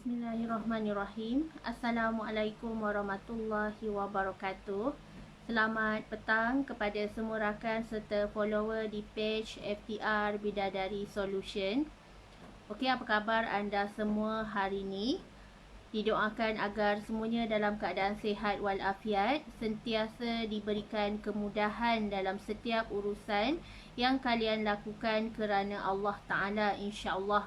Bismillahirrahmanirrahim. Assalamualaikum warahmatullahi wabarakatuh. Selamat petang kepada semua rakan serta follower di page FTR Bidadari Solution. Okey, apa khabar anda semua hari ini? Didoakan agar semuanya dalam keadaan sihat walafiat, sentiasa diberikan kemudahan dalam setiap urusan yang kalian lakukan kerana Allah Ta'ala, insya-Allah.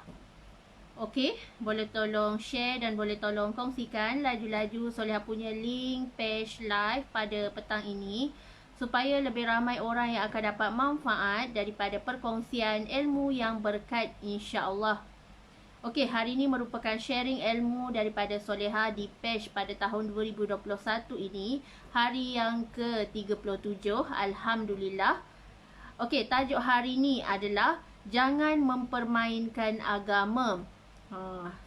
Okey, boleh tolong share dan boleh tolong kongsikan laju-laju Solihah punya link page live pada petang ini supaya lebih ramai orang yang akan dapat manfaat daripada perkongsian ilmu yang berkat, insya-Allah. Okey, hari ini merupakan sharing ilmu daripada Solihah di page pada tahun 2021 ini, hari yang ke-37, alhamdulillah. Okey, tajuk hari ini adalah jangan mempermainkan agama.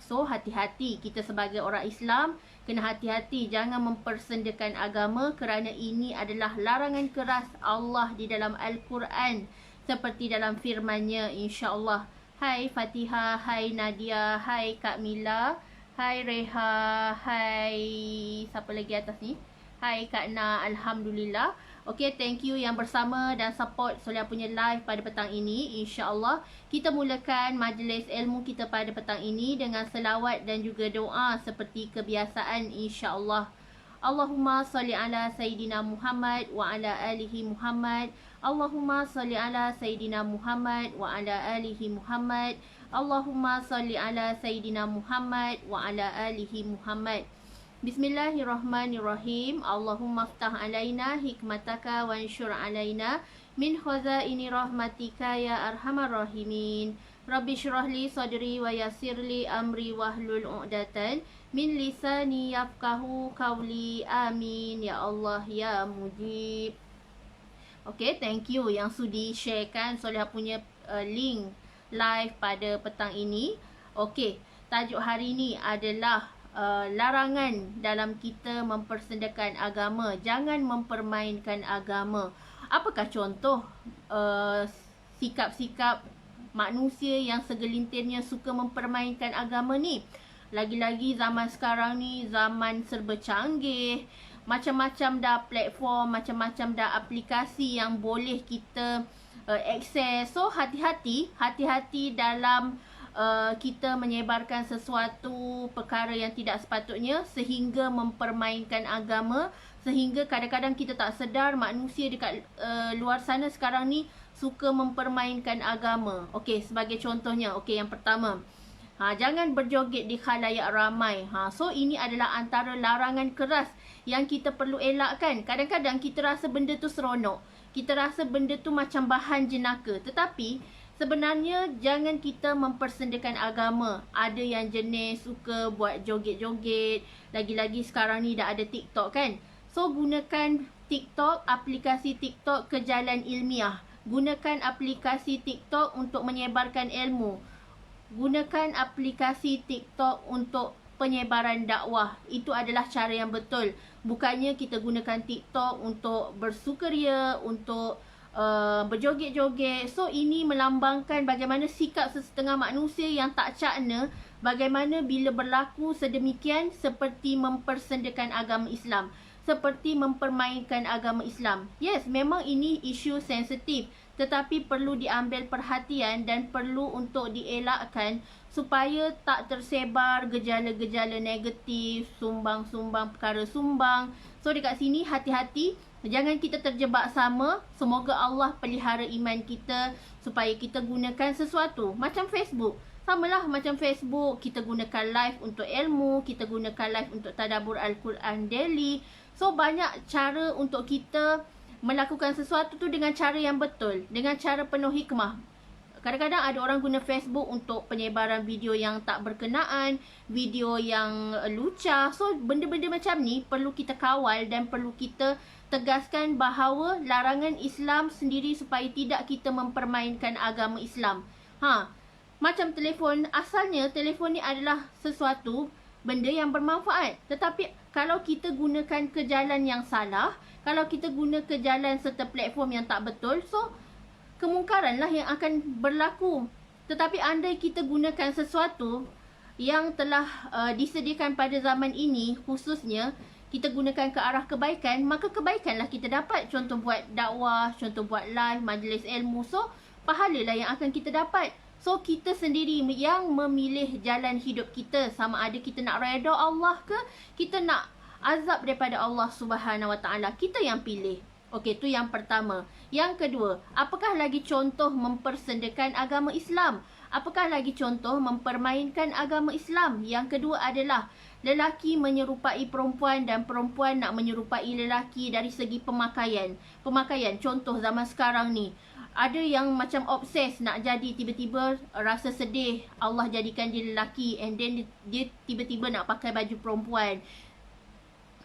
So hati-hati, kita sebagai orang Islam kena hati-hati, jangan mempersendakan agama kerana ini adalah larangan keras Allah di dalam Al-Quran seperti dalam firman-Nya, insya-Allah. Hai Fatihah, hai Nadia, hai Kak Mila, hai Reha, hai siapa lagi atas ni? Hai Kak Na, alhamdulillah. Okey, thank you yang bersama dan support Solihah punya live pada petang ini. InsyaAllah kita mulakan majlis ilmu kita pada petang ini dengan selawat dan juga doa seperti kebiasaan, insyaAllah. Allahumma salli ala Sayyidina Muhammad wa ala alihi Muhammad. Allahumma salli ala Sayyidina Muhammad wa ala alihi Muhammad. Allahumma salli ala Sayyidina Muhammad wa ala alihi Muhammad. Bismillahirrahmanirrahim. Allahumma ftah alaina hikmataka wa anshur alaina min khazaini rahmatika ya arhamar rahimin. Rabbi syrah li sadri wa yassir li amri wahlul 'uqdatan min lisani yafqahu qawli. Amin ya Allah ya Mujib. Okay, thank you yang sudi sharekan Solihah punya link live pada petang ini. Okay, tajuk hari ini adalah larangan dalam kita mempersendakan agama. Jangan mempermainkan agama. Apakah contoh sikap-sikap manusia yang segelintirnya suka mempermainkan agama ni? Lagi-lagi zaman sekarang ni zaman serba canggih, macam-macam dah platform, macam-macam dah aplikasi yang boleh kita akses. So hati-hati dalam kita menyebarkan sesuatu perkara yang tidak sepatutnya sehingga mempermainkan agama, sehingga kadang-kadang kita tak sedar manusia dekat luar sana sekarang ni suka mempermainkan agama. Okey, sebagai contohnya, okey, yang pertama, jangan berjoget di khalayak ramai. So ini adalah antara larangan keras yang kita perlu elakkan. Kadang-kadang kita rasa benda tu seronok, kita rasa benda tu macam bahan jenaka, tetapi sebenarnya jangan kita mempersendakan agama. Ada yang jenis suka buat joget-joget. Lagi-lagi sekarang ni dah ada TikTok kan. So gunakan TikTok, aplikasi TikTok ke jalan ilmiah. Gunakan aplikasi TikTok untuk menyebarkan ilmu. Gunakan aplikasi TikTok untuk penyebaran dakwah. Itu adalah cara yang betul. Bukannya kita gunakan TikTok untuk bersukaria, untuk berjoget-joget. So ini melambangkan bagaimana sikap sesetengah manusia yang tak cakna, bagaimana bila berlaku sedemikian seperti mempersendakan agama Islam, seperti mempermainkan agama Islam. Yes, memang ini isu sensitif, tetapi perlu diambil perhatian dan perlu untuk dielakkan supaya tak tersebar gejala-gejala negatif, sumbang-sumbang perkara sumbang. So dekat sini hati-hati, jangan kita terjebak sama. Semoga Allah pelihara iman kita supaya kita gunakan sesuatu macam Facebook. Samalah macam Facebook, kita gunakan live untuk ilmu, kita gunakan live untuk tadabbur Al-Quran daily. So banyak cara untuk kita melakukan sesuatu tu dengan cara yang betul, dengan cara penuh hikmah. Kadang-kadang ada orang guna Facebook untuk penyebaran video yang tak berkenaan, video yang lucah. So benda-benda macam ni perlu kita kawal dan perlu kita tegaskan bahawa larangan Islam sendiri supaya tidak kita mempermainkan agama Islam. Macam telefon, asalnya telefon ni adalah sesuatu benda yang bermanfaat. Tetapi kalau kita gunakan ke jalan yang salah, kalau kita guna ke jalan serta platform yang tak betul, so kemungkaranlah yang akan berlaku. Tetapi andai kita gunakan sesuatu yang telah disediakan pada zaman ini, khususnya kita gunakan ke arah kebaikan, maka kebaikanlah kita dapat. Contoh buat dakwah, contoh buat live, majlis ilmu. So, pahalalah yang akan kita dapat. So, kita sendiri yang memilih jalan hidup kita. Sama ada kita nak redha Allah ke, kita nak azab daripada Allah Subhanahu Wa Taala. Kita yang pilih. Okey, tu yang pertama. Yang kedua, apakah lagi contoh mempersendakan agama Islam? Apakah lagi contoh mempermainkan agama Islam? Yang kedua adalah lelaki menyerupai perempuan dan perempuan nak menyerupai lelaki dari segi pemakaian. Pemakaian, contoh zaman sekarang ni. Ada yang macam obses nak jadi, tiba-tiba rasa sedih Allah jadikan dia lelaki, and then dia tiba-tiba nak pakai baju perempuan,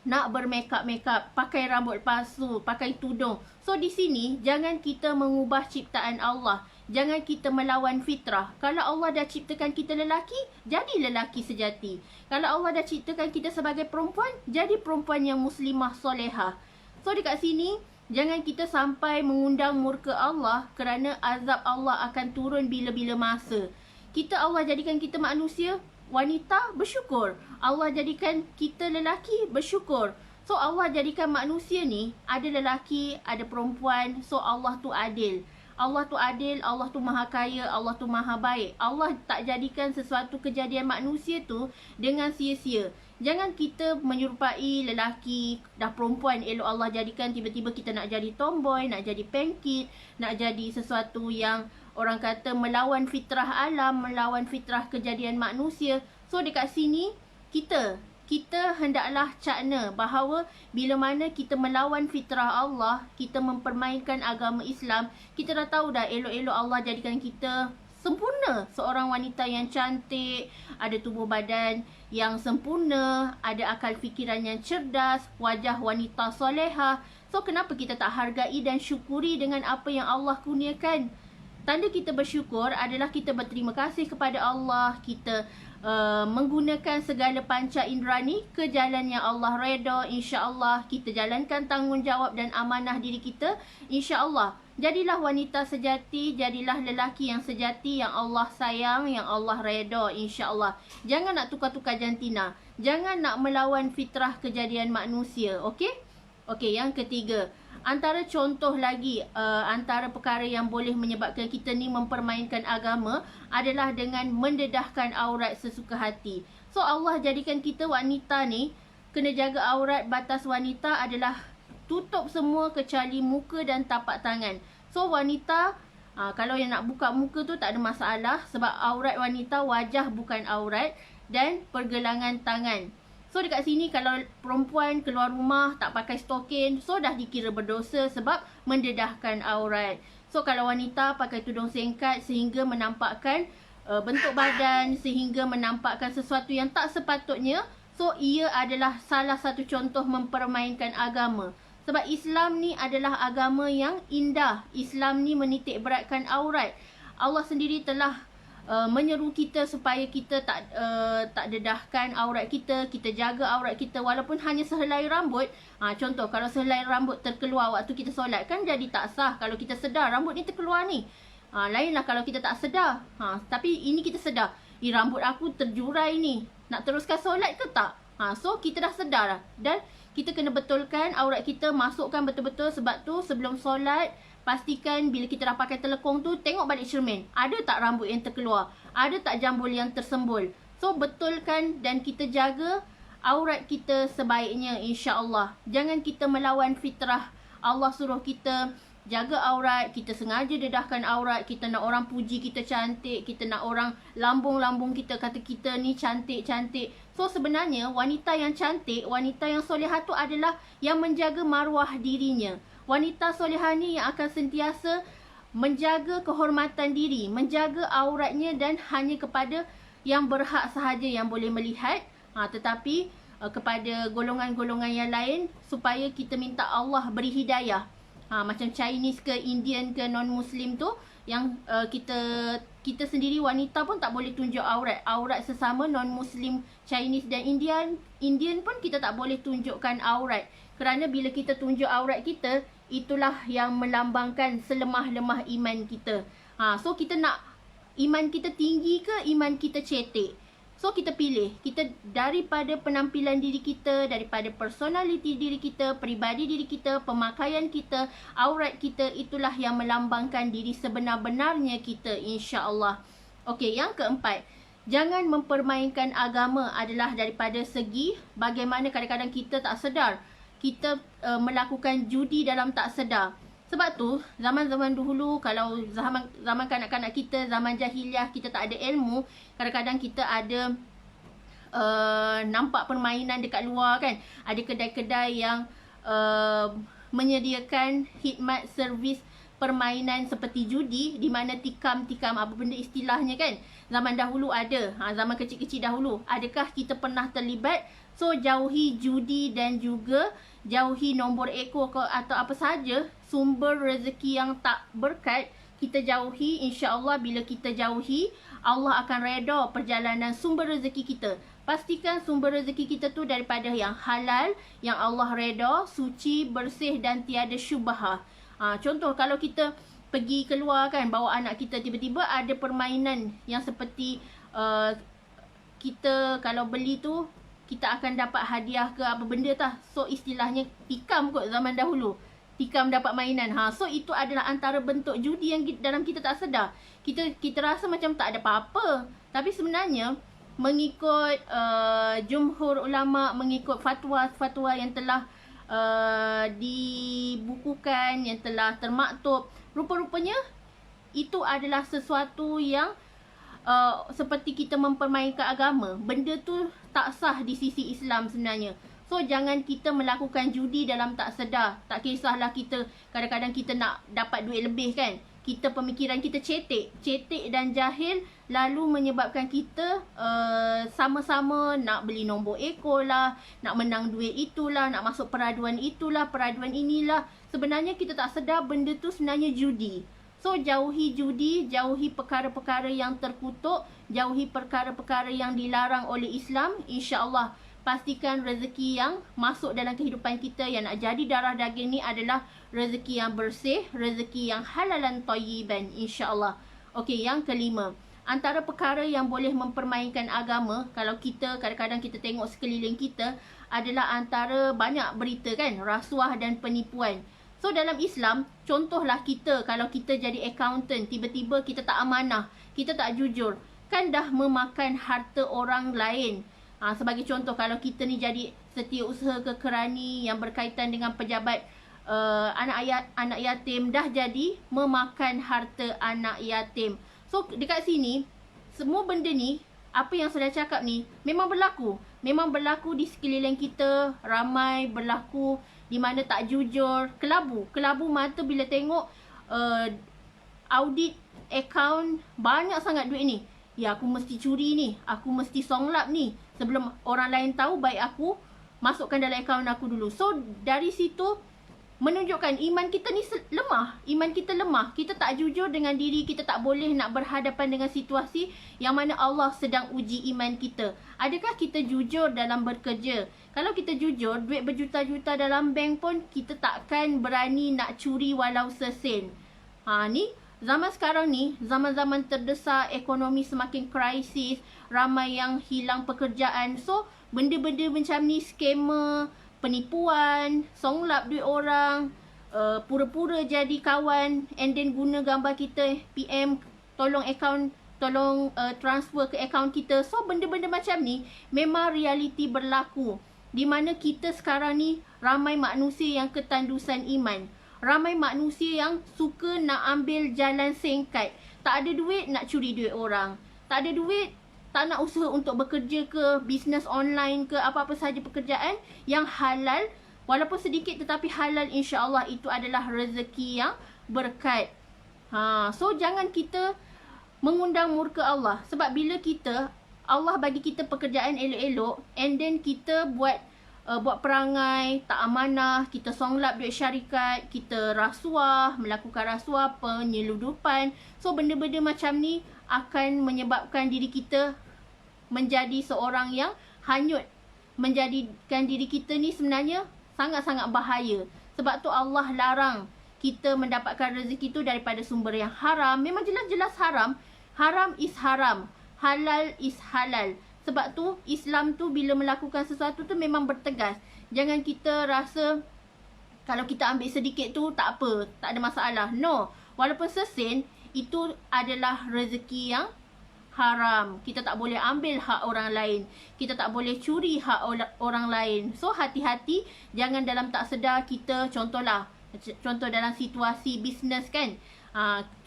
nak bermakeup, pakai rambut palsu, pakai tudung. So di sini jangan kita mengubah ciptaan Allah. Jangan kita melawan fitrah. Kalau Allah dah ciptakan kita lelaki, jadi lelaki sejati. Kalau Allah dah ciptakan kita sebagai perempuan, jadi perempuan yang muslimah solehah. So dekat sini, jangan kita sampai mengundang murka Allah kerana azab Allah akan turun bila-bila masa. Allah jadikan kita manusia, wanita, bersyukur. Allah jadikan kita lelaki, bersyukur. So Allah jadikan manusia ni, ada lelaki, ada perempuan. So Allah tu adil. Allah tu adil, Allah tu maha kaya, Allah tu maha baik. Allah tak jadikan sesuatu kejadian manusia tu dengan sia-sia. Jangan kita menyerupai lelaki, dah perempuan elok Allah jadikan, tiba-tiba kita nak jadi tomboy, nak jadi pengkit, nak jadi sesuatu yang orang kata melawan fitrah alam, melawan fitrah kejadian manusia. So dekat sini, kita hendaklah cakna bahawa bila mana kita melawan fitrah Allah, kita mempermainkan agama Islam, kita dah tahu dah elok-elok Allah jadikan kita sempurna. Seorang wanita yang cantik, ada tubuh badan yang sempurna, ada akal fikiran yang cerdas, wajah wanita solehah. So kenapa kita tak hargai dan syukuri dengan apa yang Allah kurniakan? Tanda kita bersyukur adalah kita berterima kasih kepada Allah, kita menggunakan segala panca indera ni ke jalan yang Allah redha. InsyaAllah kita jalankan tanggungjawab dan amanah diri kita. InsyaAllah jadilah wanita sejati, jadilah lelaki yang sejati, yang Allah sayang, yang Allah redha. InsyaAllah jangan nak tukar-tukar jantina, jangan nak melawan fitrah kejadian manusia. Okey, yang ketiga, antara contoh lagi, antara perkara yang boleh menyebabkan kita ni mempermainkan agama adalah dengan mendedahkan aurat sesuka hati. So Allah jadikan kita wanita ni kena jaga aurat. Batas wanita adalah tutup semua kecuali muka dan tapak tangan. So wanita, kalau yang nak buka muka tu tak ada masalah, sebab aurat wanita wajah bukan aurat, dan pergelangan tangan. So dekat sini kalau perempuan keluar rumah tak pakai stokin, so dah dikira berdosa sebab mendedahkan aurat. So kalau wanita pakai tudung singkat sehingga menampakkan bentuk badan, sehingga menampakkan sesuatu yang tak sepatutnya, so ia adalah salah satu contoh mempermainkan agama. Sebab Islam ni adalah agama yang indah. Islam ni menitik beratkan aurat. Allah sendiri telah menyeru kita supaya kita tak dedahkan aurat kita, kita jaga aurat kita walaupun hanya sehelai rambut. Contoh kalau sehelai rambut terkeluar waktu kita solat, kan jadi tak sah. Kalau kita sedar rambut ni terkeluar ni, lainlah kalau kita tak sedar. Tapi ini kita sedar, rambut aku terjurai ni, nak teruskan solat ke tak? So kita dah sedar dah, dan kita kena betulkan aurat kita, masukkan betul-betul. Sebab tu sebelum solat, pastikan bila kita dah pakai telekong tu, tengok balik cermin. Ada tak rambut yang terkeluar? Ada tak jambul yang tersembul? So, betulkan dan kita jaga aurat kita sebaiknya, insya-Allah. Jangan kita melawan fitrah. Allah suruh kita jaga aurat, kita sengaja dedahkan aurat. Kita nak orang puji kita cantik, kita nak orang lambung-lambung kita, kata kita ni cantik-cantik. So, sebenarnya wanita yang cantik, wanita yang solehah tu adalah yang menjaga maruah dirinya. Wanita solehah ni yang akan sentiasa menjaga kehormatan diri, menjaga auratnya, dan hanya kepada yang berhak sahaja yang boleh melihat. Tetapi kepada golongan-golongan yang lain, supaya kita minta Allah beri hidayah. Macam Chinese ke Indian ke non-Muslim tu, yang kita sendiri wanita pun tak boleh tunjuk aurat. Aurat sesama non-Muslim, Chinese dan Indian pun kita tak boleh tunjukkan aurat. Kerana bila kita tunjuk aurat kita, itulah yang melambangkan selemah-lemah iman kita. So kita nak iman kita tinggi ke iman kita cetek? So kita pilih, kita daripada penampilan diri kita, daripada personality diri kita, peribadi diri kita, pemakaian kita, aurat kita, itulah yang melambangkan diri sebenar-benarnya kita, insya-Allah. Okey, yang keempat, jangan mempermainkan agama adalah daripada segi bagaimana kadang-kadang kita tak sedar kita melakukan judi dalam tak sedar. Sebab tu zaman-zaman dahulu, kalau zaman kanak-kanak kita, zaman jahiliah, kita tak ada ilmu, kadang-kadang kita ada nampak permainan dekat luar kan. Ada kedai-kedai yang menyediakan khidmat servis permainan seperti judi, di mana tikam-tikam, apa benda istilahnya kan. Zaman dahulu ada, zaman kecil-kecil dahulu. Adakah kita pernah terlibat? So jauhi judi dan juga jauhi nombor ekor atau apa saja sumber rezeki yang tak berkat, kita jauhi. InsyaAllah bila kita jauhi, Allah akan redha perjalanan sumber rezeki kita. Pastikan sumber rezeki kita tu daripada yang halal, yang Allah redha, suci, bersih dan tiada syubhah. Contoh kalau kita pergi keluar kan, bawa anak kita, tiba-tiba ada permainan yang seperti kita kalau beli tu, kita akan dapat hadiah ke apa benda tah. So istilahnya tikam kot zaman dahulu. Tikam dapat mainan. So itu adalah antara bentuk judi yang dalam kita tak sedar. Kita rasa macam tak ada apa-apa. Tapi sebenarnya mengikut jumhur ulama, mengikut fatwa-fatwa yang telah dibukukan, yang telah termaktub, rupa-rupanya itu adalah sesuatu yang seperti kita mempermainkan agama. Benda tu tak sah di sisi Islam sebenarnya. So jangan kita melakukan judi dalam tak sedar. Tak kisahlah kita kadang-kadang kita nak dapat duit lebih kan. Kita pemikiran kita cetek dan jahil, lalu menyebabkan kita sama-sama nak beli nombor ekor lah, nak menang duit itulah, nak masuk peraduan itulah, peraduan inilah. Sebenarnya kita tak sedar benda tu sebenarnya judi. So jauhi judi, jauhi perkara-perkara yang terkutuk, jauhi perkara-perkara yang dilarang oleh Islam. InsyaAllah pastikan rezeki yang masuk dalam kehidupan kita yang nak jadi darah daging ni adalah rezeki yang bersih, rezeki yang halalan thayyiban, insyaAllah. Okey, yang kelima, antara perkara yang boleh mempermainkan agama, kalau kita kadang-kadang kita tengok sekeliling kita, adalah antara banyak berita kan, rasuah dan penipuan. So dalam Islam, contohlah kita kalau kita jadi accountant, tiba-tiba kita tak amanah, kita tak jujur, kan dah memakan harta orang lain. Sebagai contoh, kalau kita ni jadi setiausaha kekerani yang berkaitan dengan pejabat anak yatim, dah jadi memakan harta anak yatim. So dekat sini, semua benda ni, apa yang saya cakap ni memang berlaku. Memang berlaku di sekeliling kita, ramai berlaku di mana tak jujur, kelabu mata bila tengok audit account banyak sangat duit ni. Ya, aku mesti curi ni, aku mesti songlap ni. Sebelum orang lain tahu, baik aku masukkan dalam akaun aku dulu. So dari situ menunjukkan iman kita ni lemah. Iman kita lemah. Kita tak jujur dengan diri, kita tak boleh nak berhadapan dengan situasi yang mana Allah sedang uji iman kita. Adakah kita jujur dalam bekerja? Kalau kita jujur, duit berjuta-juta dalam bank pun kita takkan berani nak curi walau sesen. Ni zaman sekarang ni, zaman-zaman terdesak, ekonomi semakin krisis, ramai yang hilang pekerjaan. So benda-benda macam ni, scammer, penipuan, songlap duit orang, pura-pura jadi kawan and then guna gambar kita, PM, tolong transfer ke akaun kita. So benda-benda macam ni memang realiti berlaku, di mana kita sekarang ni ramai manusia yang ketandusan iman. Ramai manusia yang suka nak ambil jalan singkat. Tak ada duit, nak curi duit orang. Tak ada duit, tak nak usaha untuk bekerja ke, bisnes online ke, apa-apa sahaja pekerjaan yang halal. Walaupun sedikit tetapi halal, insya-Allah itu adalah rezeki yang berkat. So jangan kita mengundang murka Allah. Sebab bila Allah bagi kita pekerjaan elok-elok and then kita buat perangai tak amanah, kita songlap duit syarikat, kita rasuah, melakukan rasuah, penyeludupan. So benda-benda macam ni akan menyebabkan diri kita menjadi seorang yang hanyut. Menjadikan diri kita ni sebenarnya sangat-sangat bahaya. Sebab tu Allah larang kita mendapatkan rezeki tu daripada sumber yang haram. Memang jelas-jelas haram. Haram is haram, halal is halal. Sebab tu Islam tu bila melakukan sesuatu tu memang bertegas. Jangan kita rasa kalau kita ambil sedikit tu tak apa, tak ada masalah. No, walaupun sesin, itu adalah rezeki yang haram. Kita tak boleh ambil hak orang lain. Kita tak boleh curi hak orang lain. So hati-hati, jangan dalam tak sedar kita, contoh dalam situasi bisnes kan.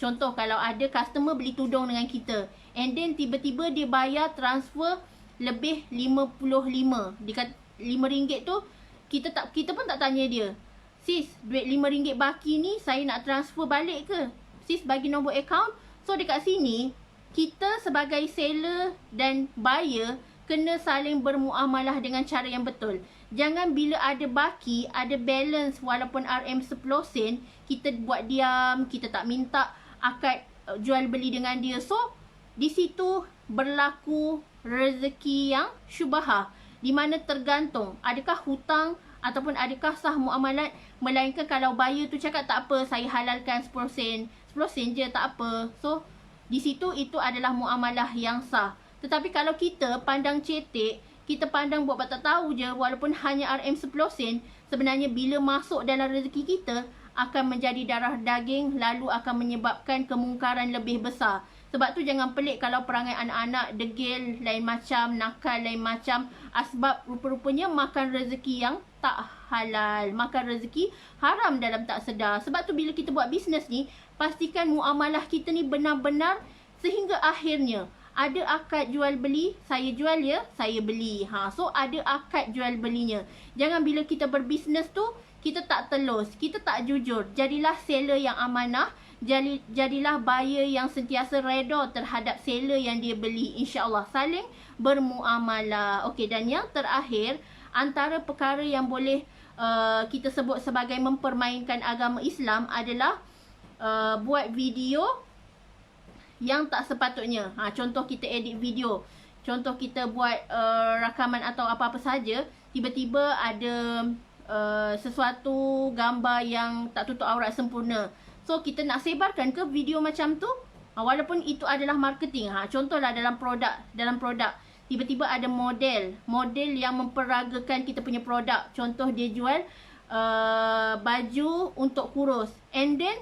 Contoh kalau ada customer beli tudung dengan kita, and then tiba-tiba dia bayar transfer lebih 55. Dia kata RM5 tu, kita pun tak tanya dia, sis, duit RM5 baki ni saya nak transfer balik ke? Sis bagi nombor akaun. So dekat sini, kita sebagai seller dan buyer kena saling bermuamalah dengan cara yang betul. Jangan bila ada baki, ada balance walaupun RM10 sen, kita buat diam, kita tak minta akad jual beli dengan dia. So, di situ berlaku rezeki yang syubhah, di mana tergantung adakah hutang ataupun adakah sah muamalat. Melainkan kalau buyer tu cakap tak apa, saya halalkan 10 sen je, tak apa. So di situ itu adalah muamalah yang sah. Tetapi kalau kita pandang cetek, kita pandang buat tak tahu je, walaupun hanya RM10 sen, sebenarnya bila masuk dalam rezeki kita akan menjadi darah daging, lalu akan menyebabkan kemungkaran lebih besar. Sebab tu jangan pelik kalau perangai anak-anak degil lain macam, nakal lain macam. Sebab rupa-rupanya makan rezeki yang tak halal, makan rezeki haram dalam tak sedar. Sebab tu bila kita buat bisnes ni, pastikan muamalah kita ni benar-benar sehingga akhirnya ada akad jual beli, saya jual ya, saya beli. So ada akad jual belinya. Jangan bila kita berbisnes tu kita tak telus, kita tak jujur. Jadilah seller yang amanah, jadilah buyer yang sentiasa redha terhadap seller yang dia beli. InsyaAllah saling bermuamalah. Okey, dan yang terakhir, antara perkara yang boleh kita sebut sebagai mempermainkan agama Islam adalah buat video yang tak sepatutnya. Contoh kita edit video, contoh kita buat rakaman atau apa-apa saja, tiba-tiba ada sesuatu gambar yang tak tutup aurat sempurna. So kita nak sebarkan ke video macam tu? Walaupun itu adalah marketing. Contohlah dalam produk, tiba-tiba ada model yang memperagakan kita punya produk. Contoh dia jual baju untuk kurus, and then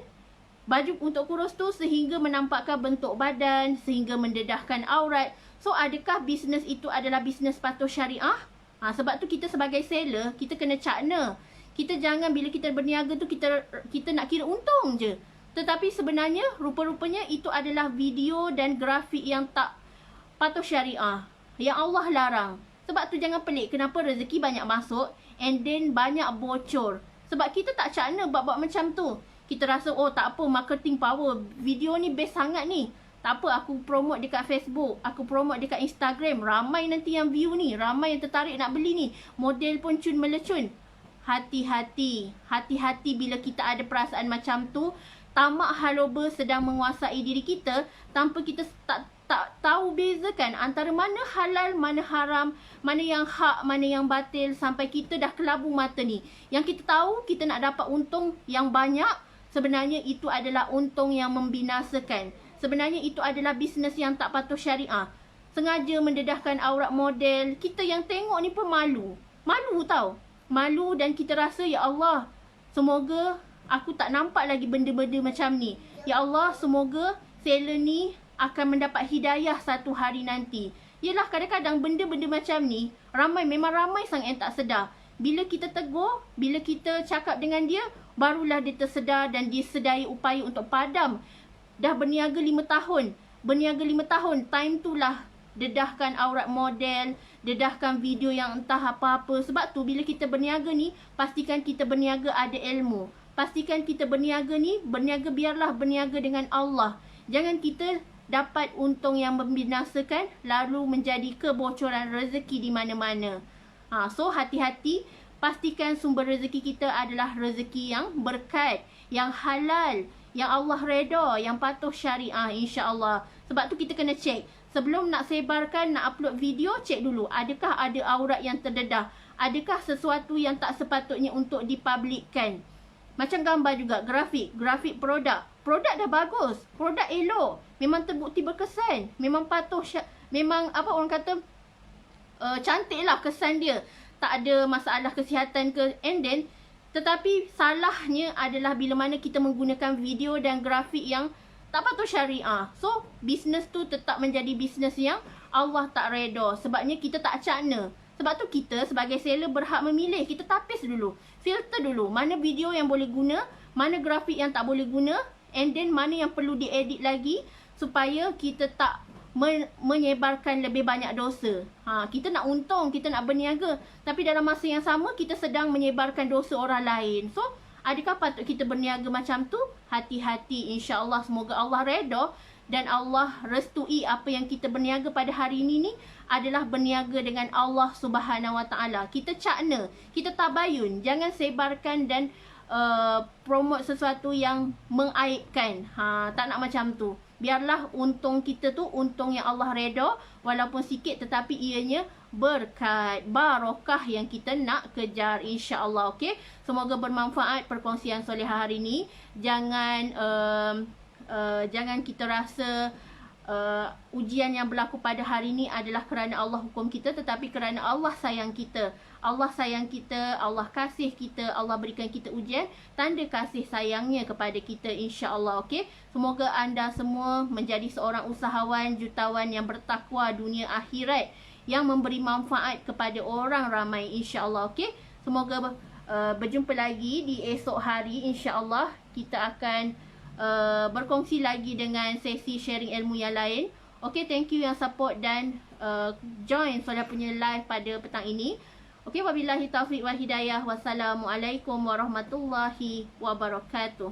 baju untuk kurus tu sehingga menampakkan bentuk badan, sehingga mendedahkan aurat. So adakah bisnes itu adalah bisnes patuh syariah? Sebab tu kita sebagai seller, kita kena cakna. Kita jangan bila kita berniaga tu kita nak kira untung je. Tetapi sebenarnya rupa-rupanya itu adalah video dan grafik yang tak patuh syariah, yang Allah larang. Sebab tu jangan pelik kenapa rezeki banyak masuk and then banyak bocor. Sebab kita tak cakna buat-buat macam tu. Kita rasa oh tak apa, marketing power, video ni best sangat ni, tak apa aku promote dekat Facebook, aku promote dekat Instagram, ramai nanti yang view ni, ramai yang tertarik nak beli ni, model pun cun melecun. Hati-hati bila kita ada perasaan macam tu. Tamak haloba sedang menguasai diri kita tanpa kita tak tahu bezakan antara mana halal, mana haram, mana yang hak, mana yang batil, sampai kita dah kelabu mata ni. Yang kita tahu kita nak dapat untung yang banyak, sebenarnya itu adalah untung yang membinasakan. Sebenarnya itu adalah bisnes yang tak patuh syariah. Sengaja mendedahkan aurat model. Kita yang tengok ni pun malu. Malu tau. Malu, dan kita rasa ya Allah, semoga aku tak nampak lagi benda-benda macam ni. Ya Allah, semoga seller ni akan mendapat hidayah satu hari nanti. Yelah, kadang-kadang benda-benda macam ni memang ramai sangat yang tak sedar. Bila kita tegur, bila kita cakap dengan dia, barulah dia tersedar dan dia sedaya upaya untuk padam. Dah berniaga 5 tahun. Time tu lah dedahkan aurat model, dedahkan video yang entah apa-apa. Sebab tu bila kita berniaga ni, pastikan kita berniaga ada ilmu. Pastikan kita berniaga ni, biarlah berniaga dengan Allah. Jangan kita dapat untung yang membinasakan lalu menjadi kebocoran rezeki di mana-mana. So hati-hati, pastikan sumber rezeki kita adalah rezeki yang berkat, yang halal, yang Allah redha, yang patuh syariah, insya-Allah. Sebab tu kita kena cek. Sebelum nak sebarkan, nak upload video, cek dulu adakah ada aurat yang terdedah, adakah sesuatu yang tak sepatutnya untuk dipublikkan. Macam gambar juga, grafik produk dah bagus, produk elok, memang terbukti berkesan, memang patuh, memang apa orang kata, cantik lah kesan dia, tak ada masalah kesihatan ke, and then tetapi salahnya adalah bila mana kita menggunakan video dan grafik yang tak patut syariah. So, bisnes tu tetap menjadi bisnes yang Allah tak reda. Sebabnya kita tak cakna. Sebab tu kita sebagai seller berhak memilih. Kita tapis dulu. Filter dulu. Mana video yang boleh guna, mana grafik yang tak boleh guna, and then mana yang perlu diedit lagi supaya kita tak menyebarkan lebih banyak dosa. Kita nak untung, kita nak berniaga, tapi dalam masa yang sama kita sedang menyebarkan dosa orang lain. So, adakah patut kita berniaga macam tu? Hati-hati, insya-Allah. Semoga Allah reda dan Allah restui apa yang kita berniaga pada hari ini ni adalah berniaga dengan Allah Subhanahu Wa Taala. Kita cakna, kita tabayun, jangan sebarkan dan promote sesuatu yang mengaibkan. Tak nak macam tu. Biarlah untung kita tu untung yang Allah reda, walaupun sikit tetapi ianya berkat, barakah yang kita nak kejar, insya-Allah. Okey, semoga bermanfaat perkongsian solehah hari ini. Jangan kita rasa ujian yang berlaku pada hari ini adalah kerana Allah hukum kita, tetapi kerana Allah sayang kita. Allah sayang kita, Allah kasih kita, Allah berikan kita ujian, tanda kasih sayangnya kepada kita, insya-Allah. Okey, semoga anda semua menjadi seorang usahawan, jutawan yang bertakwa dunia akhirat, yang memberi manfaat kepada orang ramai, insya-Allah. Okey, semoga berjumpa lagi di esok hari, insya-Allah. Kita akan berkongsi lagi dengan sesi sharing ilmu yang lain. Okey, thank you yang support dan join Solehah punya live pada petang ini. Okey, wabillahi taufiq wal hidayah. Wassalamualaikum warahmatullahi wabarakatuh.